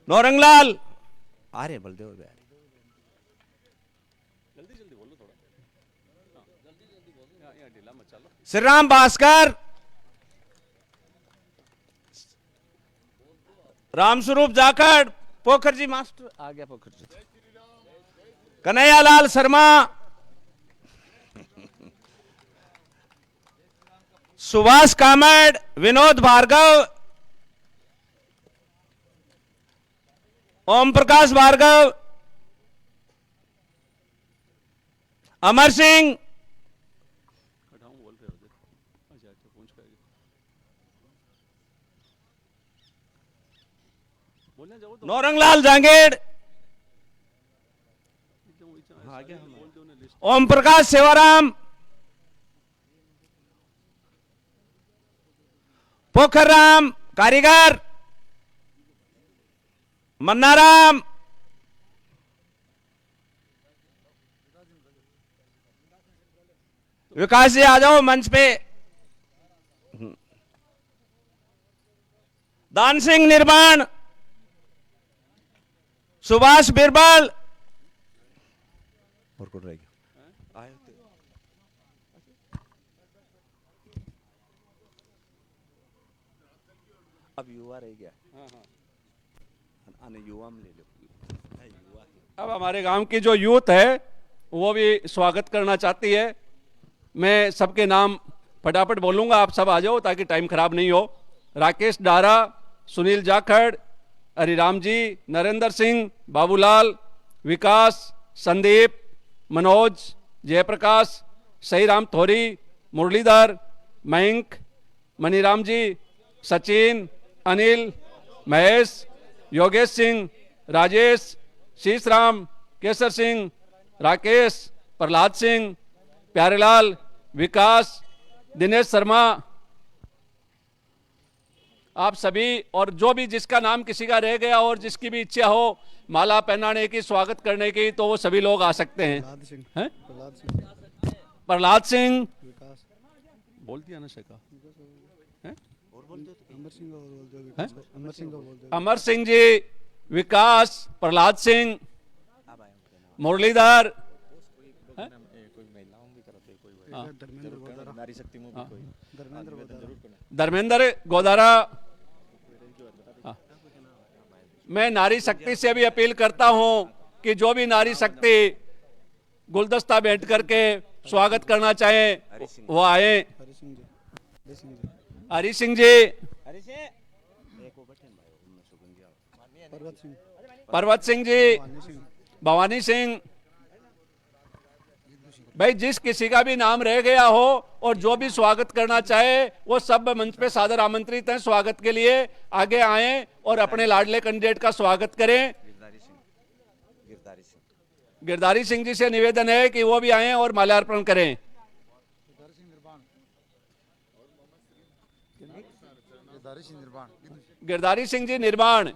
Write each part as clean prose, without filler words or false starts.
नौरंगलाल, अरे बलदेव बिहारी, श्री राम भास्कर, रामस्वरूप जाखड़, पोखर जी मास्टर आ गया, पोखर जी, कन्हैयालाल शर्मा, सुभाष कामड़, विनोद भार्गव, ओम प्रकाश भार्गव, अमर सिंह, नौरंगलाल जांगेड़, ओम प्रकाश सेवाराम, पोखरराम कारीगर, मन्नाराम, विकास जी आ जाओ मंच पे, दान सिंह निर्माण, सुभाष बिरबल, और कौन रह गया? अब युवा रह गया। युवा में ले लो। अब हमारे गांव की जो यूथ है वो भी स्वागत करना चाहती है। मैं सबके नाम फटाफट बोलूंगा, आप सब आ जाओ ताकि टाइम खराब नहीं हो। राकेश डारा, सुनील जाखड़, हरिराम जी, नरेंद्र सिंह, बाबूलाल, विकास, संदीप, मनोज, जयप्रकाश, सहीराम थोरी, मुरलीधर, मयंक, मनीराम जी, सचिन, अनिल, महेश, योगेश सिंह, राजेश, शीशराम, केसर सिंह, राकेश, प्रहलाद सिंह, प्यारेलाल, विकास, दिनेश शर्मा, आप सभी और जो भी जिसका नाम किसी का रह गया और जिसकी भी इच्छा हो माला पहनाने की, स्वागत करने की, तो वो सभी लोग आ सकते हैं। प्रहलाद सिंह, बोल दिया ना शेखा, अमर सिंह जी, विकास, प्रहलाद सिंह, मुरलीधर, धर्मेंद्र गोदारा। मैं नारी शक्ति से भी अपील करता हूं कि जो भी नारी शक्ति गुलदस्ता भेंट करके स्वागत करना चाहे वो आए। हरि सिंह जी, पर्वत सिंह जी, भवानी सिंह, भाई जिस किसी का भी नाम रह गया हो और जो भी स्वागत करना चाहे वो सब मंच पे सादर आमंत्रित हैं स्वागत के लिए। आगे आए और अपने लाडले कैंडिडेट का स्वागत करें। गिरधारी सिंह जी से निवेदन है कि वो भी आए और माल्यार्पण करें। गिरधारी सिंह जी निर्माण,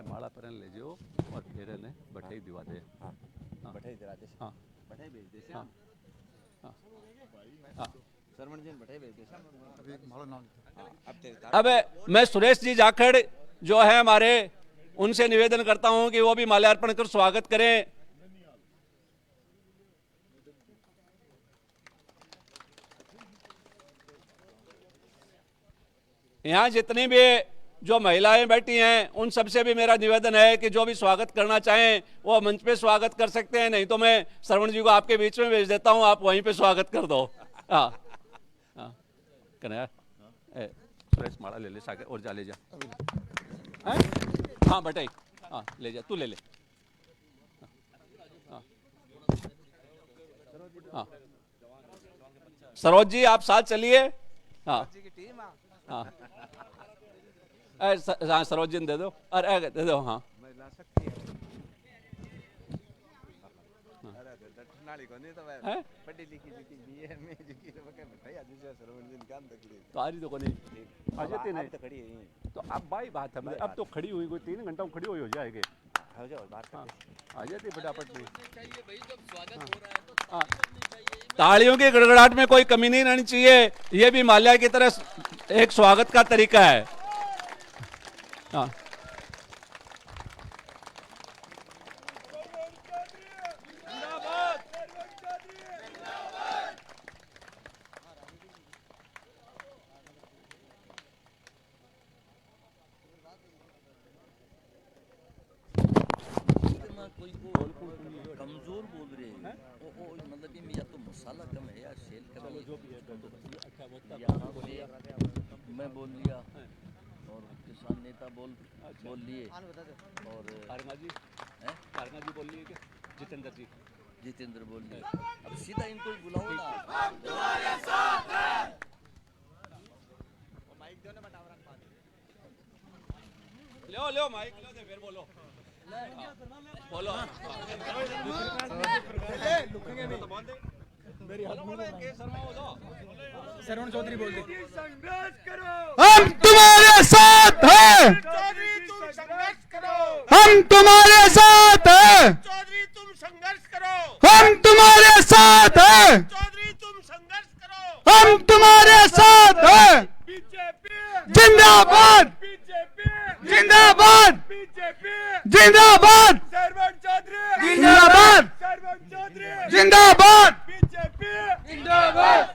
माला पर ले जो और फिर ने बठाई दिवा दे। बठाई दिला दे। हाँ, बठाई भेज दे। हाँ, सरवण जी बठाई भेज दे। अब मैं सुरेश जी जाखड़ जो है हमारे, उनसे निवेदन करता हूं कि वो भी माल्यार्पण कर स्वागत करें। यहां जितनी भी जो महिलाएं बैठी हैं उन सबसे भी मेरा निवेदन है कि जो भी स्वागत करना चाहें वो मंच पे स्वागत कर सकते हैं, नहीं तो मैं श्रवण जी को आपके बीच में भेज देता हूं, आप वहीं पे स्वागत कर दो। हाँ हाँ, कन्हैया सुरेश माला ले ले सागर और जा ले जा। हाँ बटाई, हाँ ले जा, तू ले ले। हाँ सरोज जी आप साथ चलिए। हाँ हाँ सरोज जी दे दो, अरे दे दो। हाँ तो आ रही तो कोनी आ जाती नहीं तो अब भाई बात है, अब तो खड़ी हुई कोई 3 घंटा खड़ी हुई हो जाएगी। आ जाती फटाफट में। तालियों की गड़गड़ाहट में कोई कमी नहीं रहनी चाहिए, ये भी माल्या की तरह एक स्वागत का तरीका है। हाँ। कमजोर बोल रहे हैं ओ मतलब कि या तो मसाला कम है या सेल कम है, जो भी है यहाँ पे मैं बोल लिया और किसान नेता बोल लिए और कारंगा जी बोल लिए क्या? जितेंद्र बोल लिए। अब सीधा इनको ही बुलाओ ना। लो माइक लो दे, फिर बोलो बोलो। सरवण चौधरी बोल दे। हम तुम्हारे साथ हैं, चौधरी तुम संघर्ष करो, हम तुम्हारे साथ हैं, चौधरी तुम संघर्ष करो, हम तुम्हारे साथ हैं, चौधरी तुम संघर्ष करो। हम तुम्हारे साथ हैं। बीजेपी जिंदाबाद, बीजेपी जिंदाबाद, बीजेपी जिंदाबाद, सरवण चौधरी जिंदाबाद, सरवण चौधरी जिंदाबाद, बीजेपी जिंदाबाद।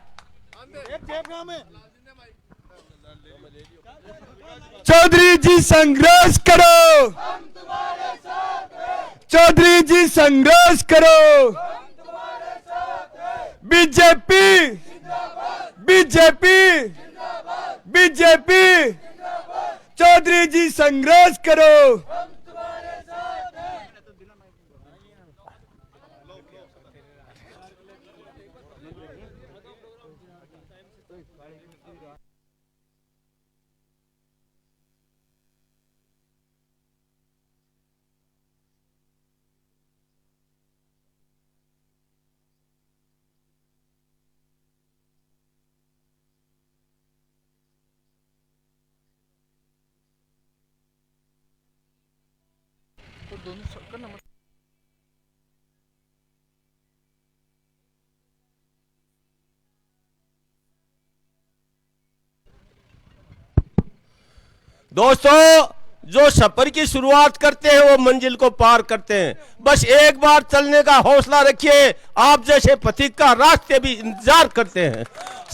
चौधरी जी संघर्ष करो, चौधरी जी संघर्ष करो। बीजेपी बीजेपी बीजेपी चौधरी जी संघर्ष करो। दोस्तों, जो सफर की शुरुआत करते हैं वो मंजिल को पार करते हैं। बस एक बार चलने का हौसला रखिए, आप जैसे पथिक का रास्ते भी इंतजार करते हैं।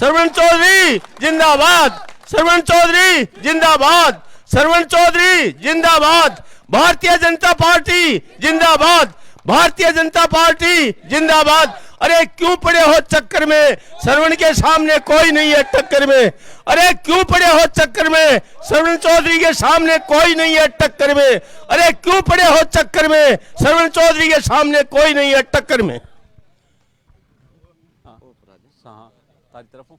सरवण चौधरी जिंदाबाद, सरवण चौधरी जिंदाबाद, सरवण चौधरी जिंदाबाद, भारतीय जनता पार्टी जिंदाबाद, भारतीय जनता पार्टी जिंदाबाद। अरे क्यों पड़े हो चक्कर में, सरवण के सामने कोई नहीं है टक्कर में। अरे क्यों पड़े हो चक्कर में, सरवण चौधरी के सामने कोई नहीं है टक्कर में। अरे क्यों पड़े हो चक्कर में, सरवण चौधरी के सामने कोई नहीं है टक्कर में। हाँ तारी तरफ हूँ।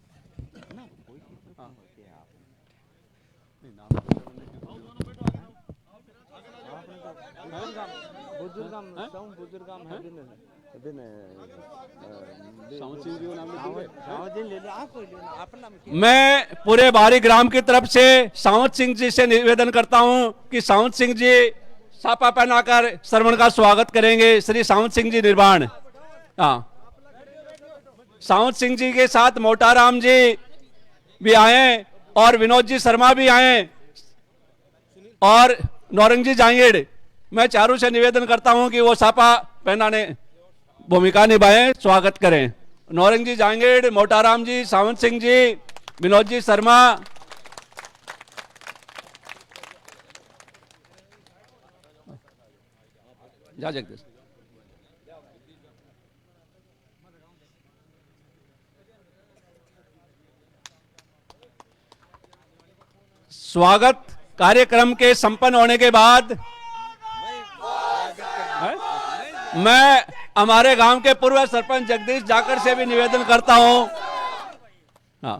मैं पूरे बारी ग्राम की तरफ से सावंत सिंह जी से निवेदन करता हूं कि सावंत सिंह जी सापा पहनाकर सरवण का स्वागत करेंगे। श्री सावंत सिंह जी निर्वाण। हाँ, सावंत सिंह जी के साथ मोटाराम जी भी आए और विनोद जी शर्मा भी आए और नौरंग जी जांगेड़। मैं चारों से निवेदन करता हूं कि वो सापा पहनाने भूमिका निभाएं, स्वागत करें। नौरंग जी जांगेड़, मोटाराम जी, सावंत सिंह जी, विनोद जी शर्मा। जा जगदीश। स्वागत कार्यक्रम के संपन्न होने के बाद मैं हमारे गांव के पूर्व सरपंच जगदीश जाकर से भी निवेदन करता हूं। हाँ,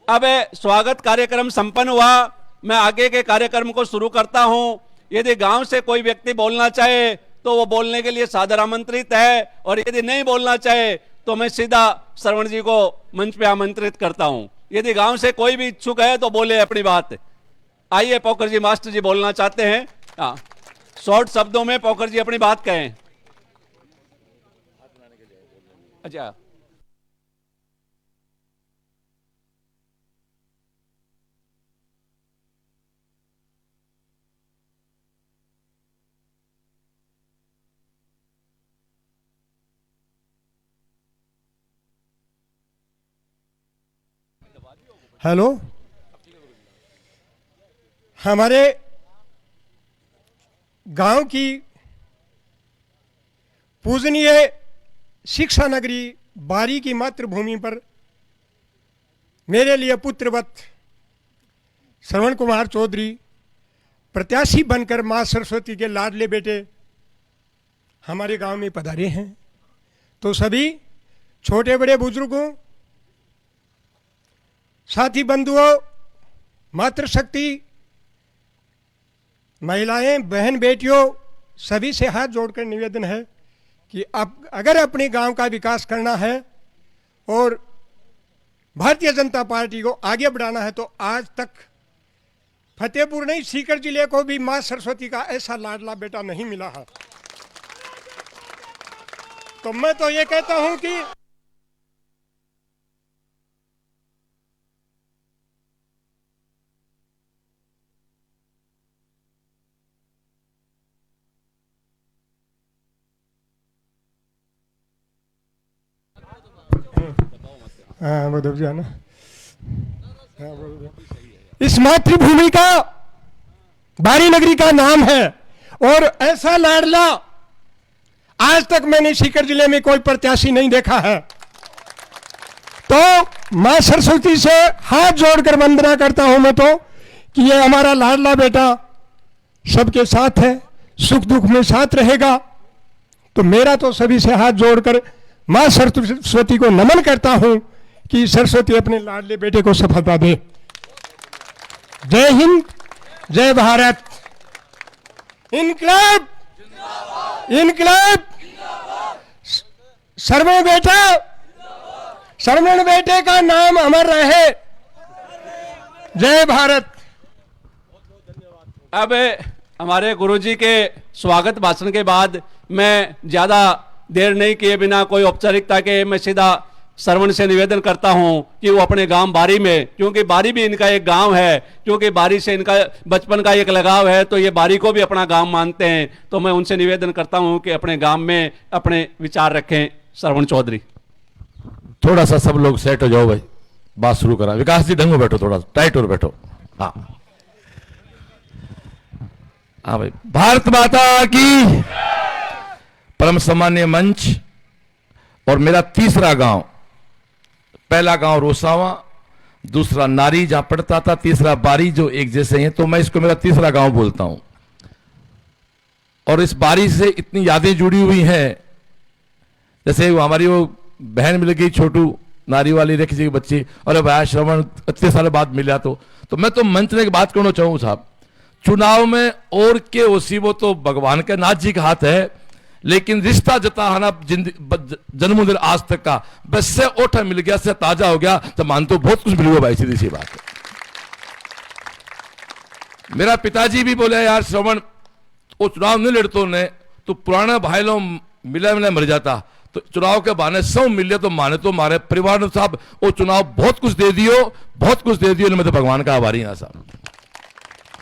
अब स्वागत कार्यक्रम संपन्न हुआ, मैं आगे के कार्यक्रम को शुरू करता हूं। यदि गांव से कोई व्यक्ति बोलना चाहे तो वो बोलने के लिए सादर आमंत्रित है, और यदि नहीं बोलना चाहे तो मैं सीधा सरवण जी को मंच पे आमंत्रित करता हूं। यदि गांव से कोई भी इच्छुक है तो बोले अपनी बात। आइए पोखर जी मास्टर जी बोलना चाहते हैं। हाँ, शॉर्ट शब्दों में पोखर जी अपनी बात कहें। अच्छा, हेलो, हमारे गांव की पूजनीय शिक्षा नगरी बारी की मातृभूमि पर मेरे लिए पुत्रवत श्रवण कुमार चौधरी प्रत्याशी बनकर मां सरस्वती के लाडले बेटे हमारे गांव में पधारे हैं। तो सभी छोटे बड़े बुजुर्गों, साथी बंधुओं, मातृशक्ति, महिलाएं, बहन बेटियों, सभी से हाथ जोड़कर निवेदन है कि अब अगर अपने गांव का विकास करना है और भारतीय जनता पार्टी को आगे बढ़ाना है तो आज तक फतेहपुर नहीं, सीकर जिले को भी मां सरस्वती का ऐसा लाडला बेटा नहीं मिला है। तो मैं तो ये कहता हूं कि हाँ वो दब जाना। इस मातृभूमि का बारी नगरी का नाम है और ऐसा लाडला आज तक मैंने सीकर जिले में कोई प्रत्याशी नहीं देखा है। तो मां सरस्वती से हाथ जोड़कर वंदना करता हूं मैं तो कि ये हमारा लाडला बेटा सबके साथ है, सुख दुख में साथ रहेगा। तो मेरा तो सभी से हाथ जोड़कर मां सरस्वती को नमन करता हूं कि सरस्वती अपने लाडले बेटे को सफलता दे। जय हिंद, जय भारत, इनकलाब इनकलाब। सरवण बेटा, सरवण बेटे का नाम अमर रहे। जय भारत। अब हमारे गुरुजी के स्वागत भाषण के बाद मैं ज्यादा देर नहीं किए बिना कोई औपचारिकता के मैं सीधा श्रवण से निवेदन करता हूं कि वो अपने गांव बारी में, क्योंकि बारी भी इनका एक गांव है, क्योंकि बारी से इनका बचपन का एक लगाव है, तो ये बारी को भी अपना गांव मानते हैं। तो मैं उनसे निवेदन करता हूं कि अपने गांव में अपने विचार रखें। श्रवण चौधरी। थोड़ा सा सब लोग सेट हो जाओ भाई, बात शुरू करा। विकास जी ढंगो बैठो, थोड़ा टाइट और बैठो। हाँ हाँ भाई। भारत माता की। परम सम्मानीय मंच और मेरा तीसरा गांव, पहला गांव रोसावा, दूसरा नारी जहां पड़ता था, तीसरा बारी, जो एक जैसे हैं, तो मैं इसको मेरा तीसरा गांव बोलता हूं। और इस बारी से इतनी यादें जुड़ी हुई हैं, जैसे वो हमारी वो बहन मिल गई छोटू, नारी वाली रेखी जी की बच्ची, और भाई श्रवण इतने साल बाद मिला। तो मैं तो मंच में एक बात करना चाहूँ साहब, चुनाव में और के ओसी वो तो भगवान के नाथ जी का हाथ है, लेकिन रिश्ता जताना जन्मदिन आज तक का बस से ओठा मिल गया, से ताजा हो गया, तो मानते हो बहुत कुछ मिल गया भाई, सीधी सी बात है। मेरा पिताजी भी बोले यार श्रवण वो चुनाव नहीं लड़तो ने तो पुराना भाई लोग मिला मिला मर जाता, तो चुनाव के बहाने सब मिले तो माने तो मारे परिवार साहब वो चुनाव बहुत कुछ दे दियो, बहुत कुछ दे दियो। मैं तो भगवान का आभारी हाँ साहब।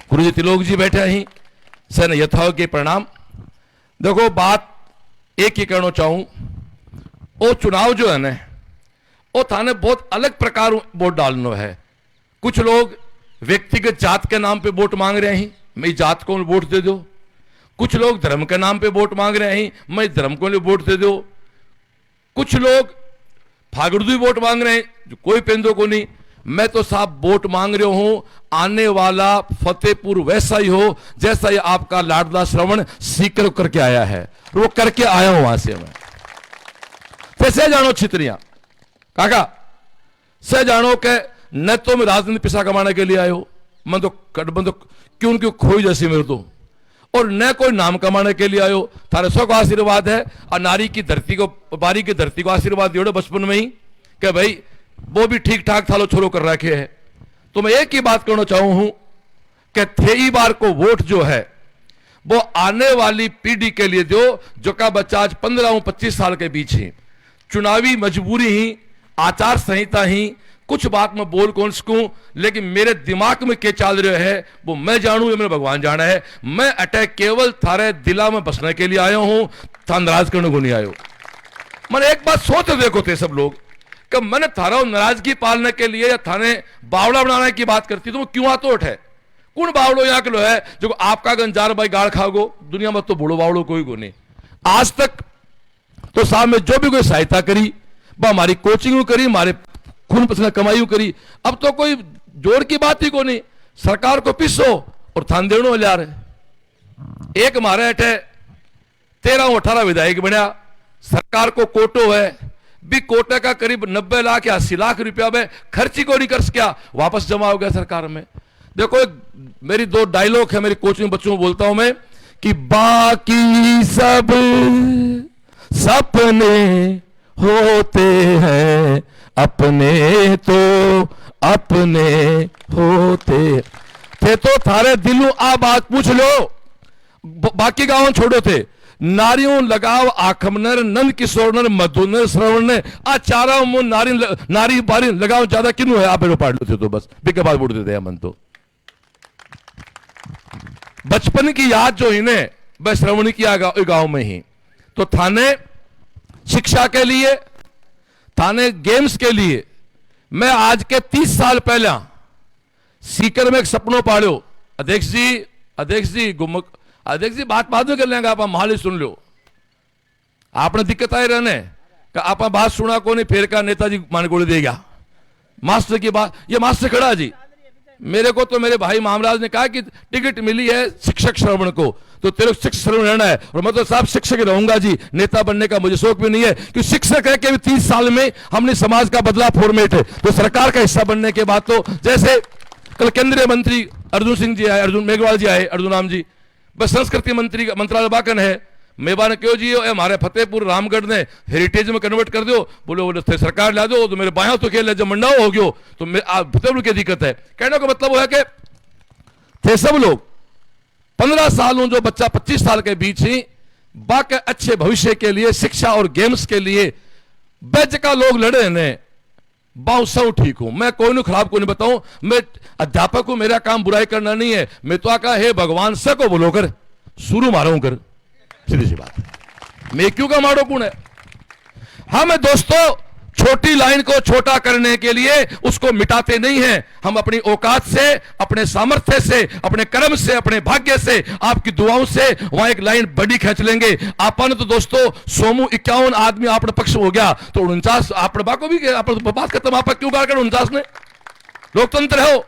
गुरु जी तिलोक जी बैठे ही सेन यथाओं के प्रणाम। देखो बात एक ही कहना चाहूं, वो चुनाव जो है ना वो थाने बहुत अलग प्रकार वोट डालना है। कुछ लोग व्यक्तिगत जात के नाम पे वोट मांग रहे हैं, मैं जात को वोट दे दो। कुछ लोग धर्म के नाम पे वोट मांग रहे हैं, मैं धर्म को वोट दे दो। कुछ लोग फागड़ुदी वोट मांग रहे हैं, जो कोई पेंदो को नहीं। मैं तो साहब वोट मांग रहा हूं आने वाला फतेहपुर वैसा ही हो जैसा ये आपका लाडला श्रवण सीकर करके आया है, वो करके आया हूं वहां से। मैं कैसे जानो छित्रियां काका से जानो के न तो मैं राजनीति पैसा कमाने के लिए आयो, मैं तो क्यों क्यों खोई जैसी मेरे तो, और न कोई नाम कमाने के लिए आयो। थारे सौ का आशीर्वाद है और नारी की धरती को, बारी की धरती को आशीर्वाद दियो बचपन में ही कि भाई वो भी ठीक ठाक थालो छोरो कर रखे है। तो मैं एक ही बात करना चाहूं हूं कि 23 बार को वोट जो है वो आने वाली पीढ़ी के लिए दो, जो का बच्चा आज 15-25 साल के बीच है। चुनावी मजबूरी ही, आचार संहिता ही, कुछ बात मैं बोल कौन सकूं, लेकिन मेरे दिमाग में क्या चल रहा है वो मैं जानू, ये मेरा भगवान जाना है। मैं अटैक केवल थारे दिला में बसने के लिए आया हूं, था नाराज करने को नहीं आयो। मैंने एक बात सोच देखो थे सब लोग कि मैंने थारा नाराजगी पालने के लिए या थाने बावड़ा बनाने की बात करती तो वो क्यों आतोट है? कौन बावड़ो यहाँ के लो है जो आपका गंजार भाई गाड़ खागो? दुनिया में तो बूढ़ो बावड़ो कोई को नहीं। आज तक तो साहब में जो भी कोई सहायता करी, वह हमारी कोचिंग करी, हमारे खून पसीना कमाई करी। अब तो कोई जोर की बात ही को नहीं, सरकार को पिसो और थान देनो ले आ रहे। एक हमारे अठे 13-18 विधायक बनया, सरकार को कोटो है भी, कोटे का करीब 90 लाख या 80 लाख रुपया में खर्ची को नहीं कर सका, वापस जमा हो गया सरकार में। देखो मेरी 2 डायलॉग है, मेरी कोचिंग बच्चों को बोलता हूं मैं कि बाकी सब सपने होते हैं, अपने तो अपने होते थे। तो थारे दिलों आ बात पूछ लो, बाकी गांव छोड़ो थे। नारियों लगाव आखमनर, नंद किशोरनर, मधुनर, श्रवण आ चारा नारी बारी लगाव ज्यादा किन्नू है? आप पाड़ लो थे तो बस बिके बात बोलते थे मन। तो बचपन की याद जो इन्हें वह श्रवण किया गांव में ही। तो थाने शिक्षा के लिए, थाने गेम्स के लिए मैं आज के 30 साल पहले सीकर में एक सपनों पाड़ो। अध्यक्ष जी गुमक अध्यक्ष जी बात बाद में कर लेंगे, आप माल ही सुन लो। आपने दिक्कत आई रहने कि आप बात सुना को नहीं, फिर का नेताजी मान गोली देगा। मास्टर की बात, ये मास्टर खड़ा जी, मेरे को तो मेरे भाई मामराज ने कहा कि टिकट मिली है शिक्षक श्रवण को, तो तेरे शिक्षक श्रवण रहना है। और मैं तो साहब शिक्षक रहूंगा जी, नेता बनने का मुझे शौक भी नहीं है, कि शिक्षक है कि 30 साल में हमने समाज का बदला फॉर्मेट है। तो सरकार का हिस्सा बनने के बाद तो जैसे कल केंद्रीय मंत्री अर्जुन सिंह जी आए, अर्जुन मेघवाल जी आए, अर्जुन राम जी, बस संस्कृति मंत्री मंत्रालय बाकन है, मेवा ने क्यों जी हमारे फतेहपुर रामगढ़ ने हेरिटेज में कन्वर्ट कर दो, बोले सरकार ला दो, तो मेरे बाया तो खेल जब मंडाओ हो गयो तो फतेहपुर की दिक्कत है। कहने का मतलब वो है कि थे सब लोग 15 सालों जो बच्चा 25 साल के बीच ही बाकी अच्छे भविष्य के लिए, शिक्षा और गेम्स के लिए बेच का लोग लड़े ने बाऊ सब ठीक हूं, मैं कोई खराब को नहीं बताऊं। मैं अध्यापक हूं, मेरा काम बुराई करना नहीं है। मैं तो आका हे भगवान से को बोलो कर शुरू मारो कर, सीधी सी बात। मैं क्यों का मारो कौन है? हम दोस्तों छोटी लाइन को छोटा करने के लिए उसको मिटाते नहीं हैं। हम अपनी औकात से, अपने सामर्थ्य से, अपने कर्म से, अपने भाग्य से, आपकी दुआओं से वहां एक लाइन बड़ी खींच लेंगे। आपने तो दोस्तों 51 आदमी आपने पक्ष हो गया, तो 49 आपने बाको भी बात खत्म। आप क्यों कार कर 49 ने? लोकतंत्र हो,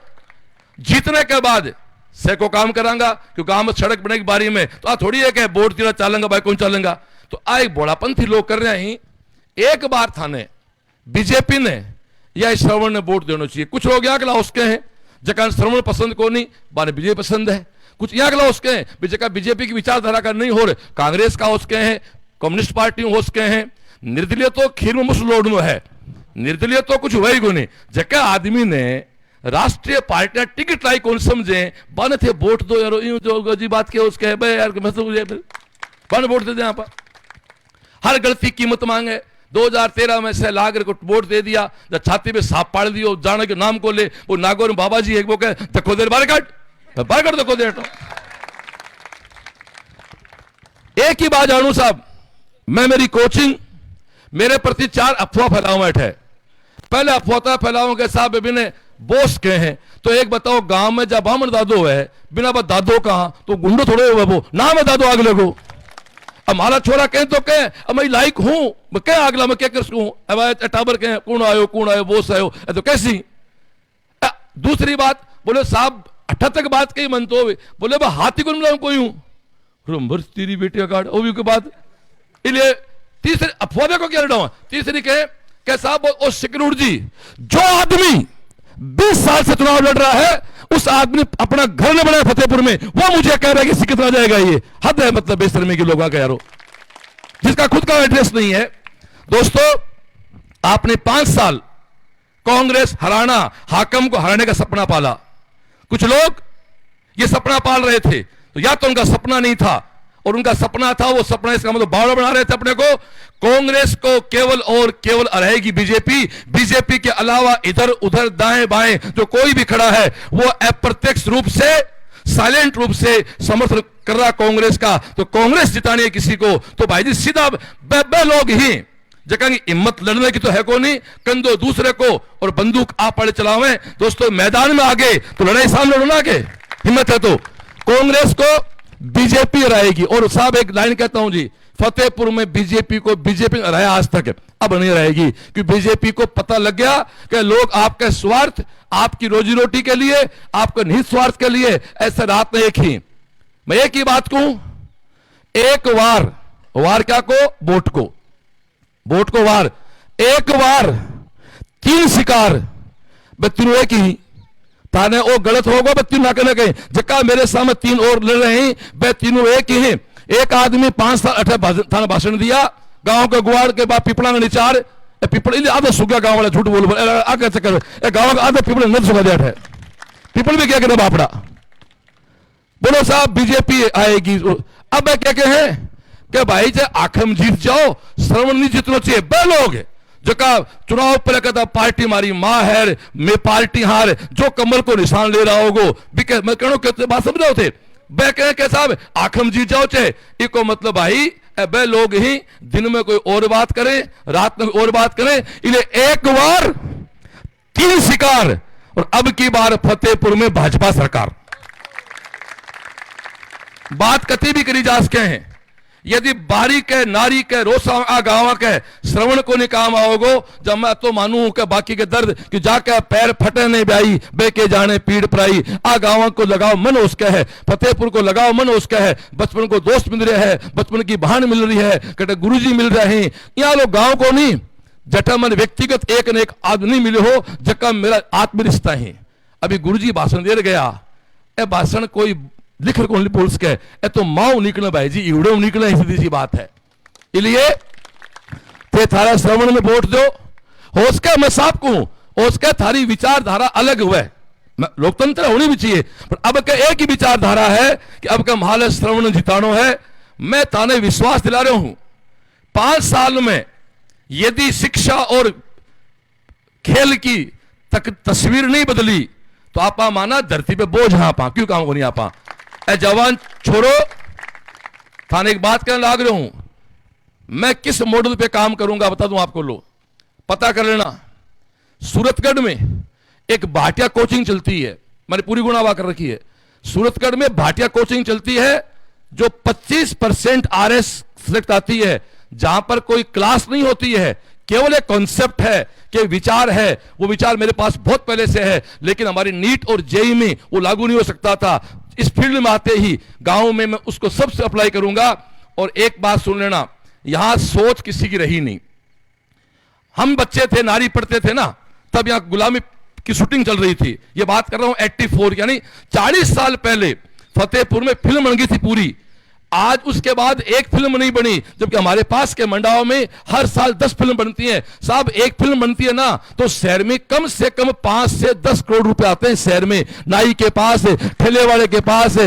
जीतने के बाद से को काम करांगा, क्योंकि गांव में सड़क बनेगी बारी में, तो आ थोड़ी है कि बोर्ड तीरा चालेंगा भाई कौन चालेंगा। तो आ एक बड़ापंथी लोग कर रहे हैं। एक बार थाने बीजेपी ने या श्रवण ने वोट देना चाहिए। कुछ लोग यहाँ के उसके हैं जगह श्रवण पसंद को नहीं, बाने बीजेपी पसंद है। कुछ यहाँ के उसके हैं जगह बीजेपी की विचारधारा का नहीं हो रहे, कांग्रेस का उसके हैं, कम्युनिस्ट पार्टी उसके हैं। निर्दलीय तो खीर में मुसलोड में है, निर्दलीय तो कुछ हुआ ही को नहीं। जगह आदमी ने राष्ट्रीय पार्टियां टिकट लाई कौन समझे, बाने थे वोट दो यार, जो जी बात क्या उसके है यार, बाने वोट दे दे। यहाँ पर हर गलती कीमत मांगे। 2013 में 6 लाख को वोट दे दिया, जब छाती में सांप पाड़ दियो, जाने के नाम को ले, वो नागौर बाबा जी एक वो कहे धक्को दे बाहर काट धक्को दे। एक ही बात जानू साहब, मैं मेरी कोचिंग मेरे प्रति 4 अफवाह फैलाऊ बैठे। पहले अफवाह फैलाऊ के साहब बिना बोस के हैं, तो एक बताओ गांव में जब बामण दादो है, बिना बात दादो कहा तो गुंडो थोड़े हुए, वो नाम है दादो अगले को। हमारा छोरा कहे तो कहे मैं लाइक हूं, क्या अगला मैं क्या कर सकूं, टाबर कहे कौन आयो बोस आयो, तो कैसी। दूसरी बात बोले साहब 78 बात कही मन तो बोले हाथी को मिला कोई हूं, तेरी बेटी का कार्ड वो भी के बाद। इसलिए तीसरी अफवाह को क्या लड़ा, तीसरी कहे साहब ओ सिकरूर जी, जो आदमी 20 साल से चुनाव लड़ रहा है, उस आदमी अपना घर ने बनाया फतेहपुर में, वो मुझे कह रहा है कि सिकत आ जाएगा। ये हद है, मतलब बेशर्मी के लोगों का यारो, जिसका खुद का एड्रेस नहीं है। दोस्तों आपने 5 साल कांग्रेस हराना, हाकम को हराने का सपना पाला। कुछ लोग ये सपना पाल रहे थे, तो या तो उनका सपना नहीं था, और उनका सपना था, वो सपना इसका मतलब बावड़ा बना रहे थे अपने को। कांग्रेस को केवल और केवल रहेगी बीजेपी। बीजेपी के अलावा इधर उधर दाएं बाएं जो कोई भी खड़ा है वो अप्रत्यक्ष रूप से, साइलेंट रूप से समर्थन कर रहा कांग्रेस का। तो कांग्रेस जितानी है किसी को तो भाई जी सीधा बे लोग ही जगह हिम्मत लड़ने की तो है को नहीं, कंधो दूसरे को और बंदूक आप पड़े चलावे। दोस्तों मैदान में आगे तो लड़ाई सामने लड़ना, आगे हिम्मत है तो कांग्रेस को बीजेपी हराएगी। और साहब एक लाइन कहता हूं जी, फतेहपुर में बीजेपी को बीजेपी हराया आज तक, अब नहीं रहेगी, क्योंकि बीजेपी को पता लग गया कि लोग आपके स्वार्थ, आपकी रोजी रोटी के लिए, आपके निहित स्वार्थ के लिए ऐसे रात में एक ही, मैं एक ही बात कहूं, एक वार क्या को वोट को वार, एक वार 3 शिकार, तीनों एक ही ताने वो गलत होगा, तीनों ना कहने कहीं जक्का मेरे सामने 3 और लड़ रहे हैं, वे तीनों एक ही हैं। एक आदमी 5 साल 18 थाना भाषण दिया, गांव के गुआड़ के बाद पिपड़ा में निचार पिपल आधा सुखा, गांव वाला झूठ बोल आगे चक्कर गांव का आधा पिपल न सुखा दिया है, पिपल भी क्या कहते बापड़ा। बोलो साहब बीजेपी आएगी। अब क्या कहें कि भाई जे आखिर जीत जाओ, श्रवण नहीं जीतना चाहिए। बे लोग जका चुनाव पर कहता पार्टी मारी मां है, मैं पार्टी हार, जो कमल को निशान ले रहा होगो मैं कहूं बात समझाओ थे, बे कहे के साहब आखिर जीत जाओ चे, इको मतलब भाई बे लोग ही दिन में कोई और बात करें, रात में और बात करें, इन्हें एक बार 3 शिकार। और अब की बार फतेहपुर में भाजपा सरकार। बात कति भी करी जा सके हैं, यदि बारी के नारी के रोसा गांव के श्रवण को नहीं काम आओगो, जब मैं तो मानू के बाकी के दर्द कि जाके पैर फटे नहीं ब्याई बेके जाने पीड़ पराई, आ गांव को लगाओ मन उसका है, फतेहपुर को लगाओ मन उसका है, बचपन को दोस्त मिल रहे हैं, बचपन की बहन मिल रही है, कटे गुरुजी मिल रहे हैं, यहाँ लोग गांव को नहीं जटा मन व्यक्तिगत एक न एक आदमी मिले हो जक्का मेरा आत्म रिश्ता है। अभी गुरुजी भाषण दे गया, ए भाषण कोई लिख को बोल सके, ए तो माओ निकले भाई जी, इवड़ो निकले, सीधी सी बात है। इसलिए ते थारा श्रवण में वोट दो, हो सके मैं साफ कहूं, हो सके थारी विचारधारा अलग हुए, लोकतंत्र होनी भी चाहिए, पर अब का एक ही विचारधारा है कि अब का महाल श्रवण जितानो है। मैं ताने विश्वास दिला रहा हूं 5 साल में यदि शिक्षा और खेल की तस्वीर नहीं बदली तो आप माना धरती पे बोझ हाँ पा, क्यों काम को नहीं आपा। ए जवान छोरो, थाने एक बात कहने लाग रहा हूं, मैं किस मॉडल पे काम करूंगा बता दूं आपको, लो पता कर लेना। सूरतगढ़ में एक भाटिया कोचिंग चलती है, मैंने पूरी गुणावा कर रखी है, सूरतगढ़ में भाटिया कोचिंग चलती है जो 25% RS सिलेक्ट आती है, जहां पर कोई क्लास नहीं होती है, केवल एक कॉन्सेप्ट है कि विचार है, वो विचार मेरे पास बहुत पहले से है, लेकिन हमारी नीट और जेई में वो लागू नहीं हो सकता था। इस फील्ड में आते ही गांव में मैं उसको सबसे अप्लाई करूंगा। और एक बात सुन लेना, यहां सोच किसी की रही नहीं। हम बच्चे थे, नारी पढ़ते थे ना, तब यहां गुलामी की शूटिंग चल रही थी, ये बात कर रहा हूं 84 यानी 40 साल पहले फतेहपुर में फिल्म बन गई थी पूरी। आज उसके बाद एक फिल्म नहीं बनी, जबकि हमारे पास के मंडाओं में हर साल 10 फिल्म बनती हैं। साहब एक फिल्म बनती है ना तो शहर में कम से कम 5 से 10 करोड़ रुपए आते हैं, शहर में नाई के पास, ठेले वाले के पास,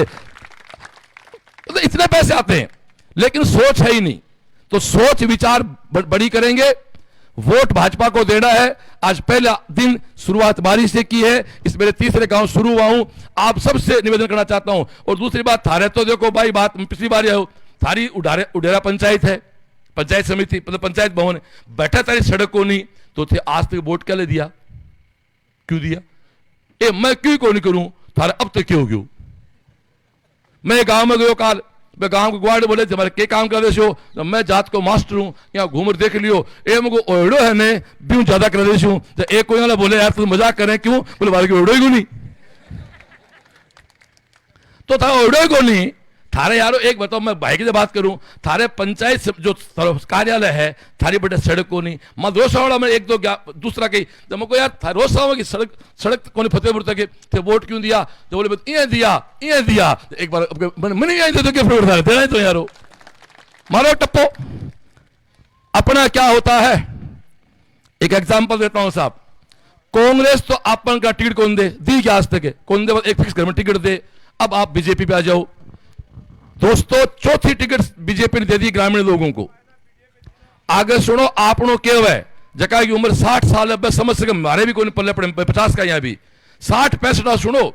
तो इतने पैसे आते हैं, लेकिन सोच है ही नहीं। तो सोच विचार बड़ी करेंगे, वोट भाजपा को देना है। आज पहला दिन शुरुआत बारिश से की है, इस मेरे तीसरे गांव शुरू हुआ हूं, आप सबसे निवेदन करना चाहता हूं। और दूसरी बात, थारे तो देखो भाई, बात पिछली बार आयो, थारी उडेरा पंचायत है, पंचायत समिति मतलब पंचायत भवन, बैठा तारी सड़क को नहीं तो थे, आज तक वोट क्या ले दिया, क्यों दिया, ए मैं क्यों को नहीं करूं, थारे अब तक क्यों क्यों। मैं गांव में गयो काल, मैं गांव के गुआड़ बोले हमारे के काम कर रहे हो, तो मैं जात को मास्टर हूं, यहाँ घूमर देख लियो, ए मुझको ओढ़ो है ने ब्यू ज्यादा कर रहे हूं, तो एक कोई वाला बोले यार तुम मजाक करें क्यों, बोले बार की ओढ़ो ही नहीं, तो था ओढ़ो को नहीं। थारे यारो एक बताओ, मैं भाई की बात करूं, थारे पंचायत जो कार्यालय है थारी बड़े सड़क को नहीं, मैं रोसावाड़ा में एक दो दूसरा कही, तो मुझको यार रोसावा की सड़क को नहीं फतेहपुर तक थे, वोट क्यों दिया, तो बोले ये दिया, एक बार मैंने यहाँ दे दो क्या फ्रूट देना तो यारो मारो टप्पो। अपना क्या होता है, एक एग्जाम्पल देता हूं साहब, कांग्रेस तो अपन का टिकट कौन दे दी क्या आज तक, कौन दे एक फिक्स घर में टिकट दे। अब आप बीजेपी पे आ जाओ, दोस्तों चौथी टिकट बीजेपी ने दे दी ग्रामीण लोगों को। आगे सुनो, आपनो के है जका की उम्र 60 साल है, बस समझ सके मारे भी कोई पल्ले पड़े 50 का, यहां भी 60-65 सुनो।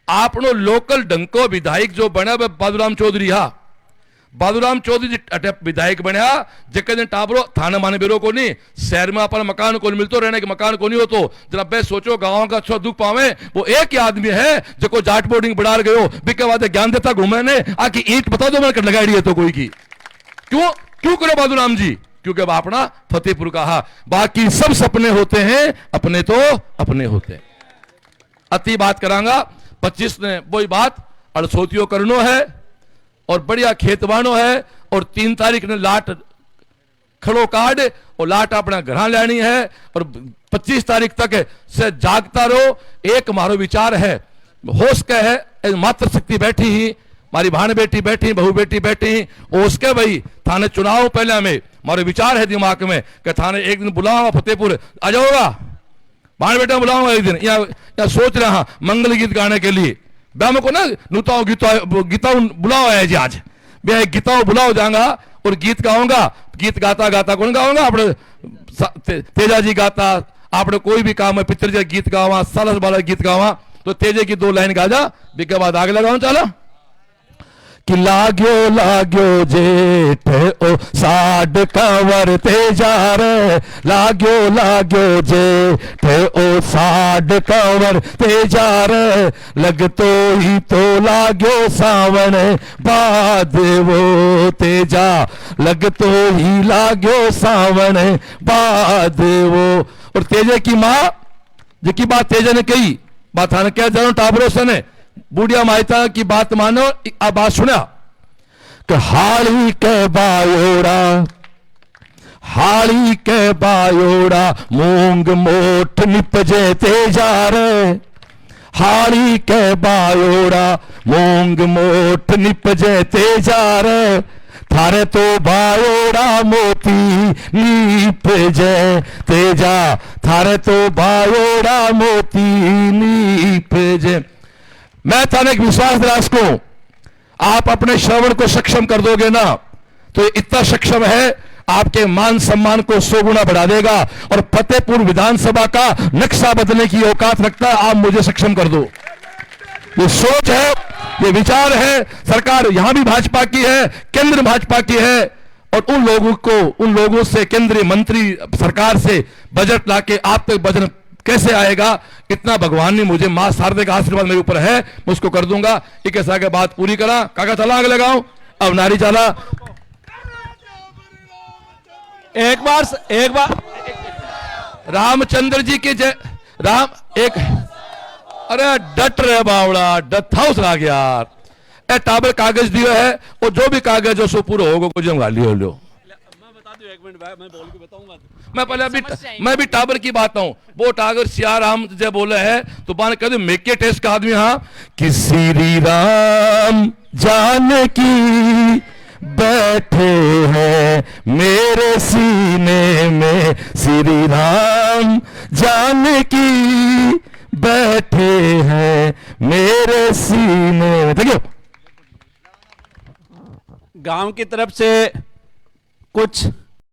आपनो लोकल ढंको विधायक जो बना बादूराम चौधरी, हा बादूराम चौधरी जी अटे विधायक बनया जके दिन टाबरो थाने माने बेरो को नहीं, शहर में अपन मकान को मिलतो, रहने के मकान को नहीं हो, तो जरा बे सोचो गांव का अच्छा दुख पावे। वो एक ही आदमी है जो जाट बोर्डिंग बढ़ा गयो, बिके वादे ज्ञान देता घूमे ने आकी ईंट बता दो मैंने लगाई है तो कोई की क्यों क्यों करो बादूराम जी, क्योंकि अब अपना फतेहपुर का, हा बाकी सब सपने होते हैं, अपने तो अपने होते हैं। अति बात करांगा 25 ने वही बात अड़सोतियों करनो है और बढ़िया खेतवानो है, और 3 तारीख ने लाट खड़ो काट और लाट अपना घर लेनी है, और 25 तारीख तक से जागता रहो। एक मारो विचार है, होश का है, मात्र शक्ति बैठी ही, मारी भान बेटी बैठी, बहू बेटी बैठी, उसके भाई थाने चुनाव पहले में मारो विचार है दिमाग में कि थाने एक दिन बुलाऊंगा फतेहपुर, आ जाओगा भान बेटा बुलाऊंगा एक दिन, या सोच रहा मंगल गीत गाने के लिए मैं को ना नुताओ गीता बुलाओ है जी, आज मैं गीताओ बुलाओ जाऊंगा और गीत गाऊंगा। गीत गाता गाता कौन गाऊंगा, अपने तेजा जी गाता, आपने कोई भी काम है पितर जी गीत गावा, सालस वाला गीत गावा, तो तेजे की 2 लाइन गा जा, बिके बाद आगे लगाओ चलो कि लाग्यो लाग्यो जेठ ओ साड कंवर तेजा रे, लाग्यो लाग्यो जेठ ओ साड कंवर तेजा रे, लगतो ही तो लाग्यो सावन बाद वो तेजा, लगतो ही लाग्यो सावन बाद वो। और तेजे की माँ जिकी बात तेजे ने कही, बात थाने क्या जानो टाबरो से ने बूढ़िया मायता की बात मानो, आ बात सुना कि हाड़ी के बायोड़ा, हाड़ी के बायोड़ा मूंग मोठ निपजे तेजा रे, हाड़ी के बायोड़ा मूंग मोठ निपजे तेजा रे, थारे तो बायोड़ा मोती नीप जे तेजा, थारे तो बायोड़ा मोती नीप जे। मैं थाने एक विश्वास दिलास को, आप अपने श्रवण को सक्षम कर दोगे ना तो इतना सक्षम है आपके मान सम्मान को 100 गुना बढ़ा देगा, और फतेहपुर विधानसभा का नक्शा बदलने की औकात रखता है, आप मुझे सक्षम कर दो। ये सोच है, ये विचार है, सरकार यहां भी भाजपा की है, केंद्र भाजपा की है, और उन लोगों से केंद्रीय मंत्री सरकार से बजट लाके आप तक बजट कैसे आएगा, इतना भगवान ने मुझे मां शारदे का आशीर्वाद मेरे ऊपर है, मैं उसको कर दूंगा। एक ऐसा के बात पूरी करा काका, चला आगे लगाओ, अब नारी चला। एक बार रामचंद्र जी की जय राम। एक अरे डट रहे बावड़ा, डट हाउस ला गया यार, ए टाबर कागज दियो है, और जो भी कागज हो सो पूरा होगा, कुछ हम गाली हो लो। मैं बता दूं, 1 मिनट मैं बोल के बताऊंगा। मैं पहले मैं भी टाबर की बात हूं, वो टागर सियाराम जब बोले है तो बाने कह दो मेके टेस्ट का आदमी, हाँ कि श्री राम जानकी बैठे हैं मेरे सीने में, श्री राम जानकी बैठे हैं मेरे सीने में। देखियो गांव की तरफ से कुछ